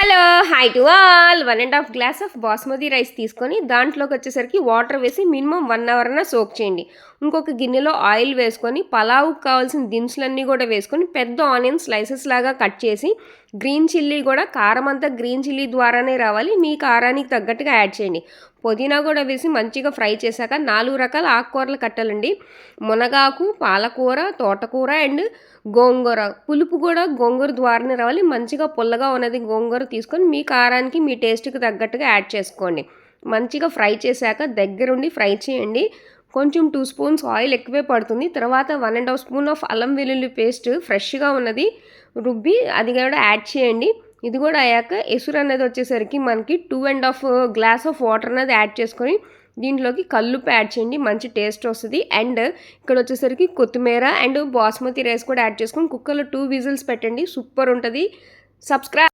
Hello hi to all 1.5 glass of basmati rice తీసుకొని దాంట్లోకి వచ్చేసరికి వాటర్ వేసి మినిమం 1 అవర్ అన్న సోక్ చేయండి. ఇంకొక గిన్నెలో ఆయిల్ వేసుకొని పలావుకి కావాల్సిన దినుసులన్నీ కూడా వేసుకొని పెద్ద ఆనియన్ స్లైసెస్ లాగా కట్ చేసి గ్రీన్ చిల్లీ కూడా కారం అంతా గ్రీన్ చిల్లీ ద్వారానే రావాలి, మీ కారానికి తగ్గట్టుగా యాడ్ చేయండి. పుదీనా కూడా వేసి మంచిగా ఫ్రై చేశాక 4 రకాల ఆకుకూరలు కట్టాలండి. మునగాకు, పాలకూర, తోటకూర అండ్ గోంగూర. పులుపు కూడా గోంగూర ద్వారానే రావాలి. మంచిగా పుల్లగా ఉన్నది గోంగూర తీసుకొని మీ కారానికి మీ టేస్ట్కి తగ్గట్టుగా యాడ్ చేసుకోండి. మంచిగా ఫ్రై చేశాక దగ్గరుండి ఫ్రై చేయండి. కొంచెం 2 స్పూన్స్ ఆయిల్ ఎక్కువే పడుతుంది. తర్వాత 1.5 స్పూన్ ఆఫ్ అల్లం వెల్లుల్లి పేస్ట్ ఫ్రెష్గా ఉన్నది రుబ్బి అది కూడా యాడ్ చేయండి. ఇది కూడా అయ్యాక ఎసురు అనేది వచ్చేసరికి మనకి 2.5 గ్లాస్ ఆఫ్ వాటర్ అనేది యాడ్ చేసుకొని దీంట్లోకి కల్లుప్పు యాడ్ చేయండి, మంచి టేస్ట్ వస్తుంది. అండ్ ఇక్కడ వచ్చేసరికి కొత్తిమీర అండ్ బాస్మతి రైస్ కూడా యాడ్ చేసుకొని కుక్కర్లో 2 విజిల్స్ పెట్టండి, సూపర్ ఉంటుంది. సబ్స్క్రైబ్.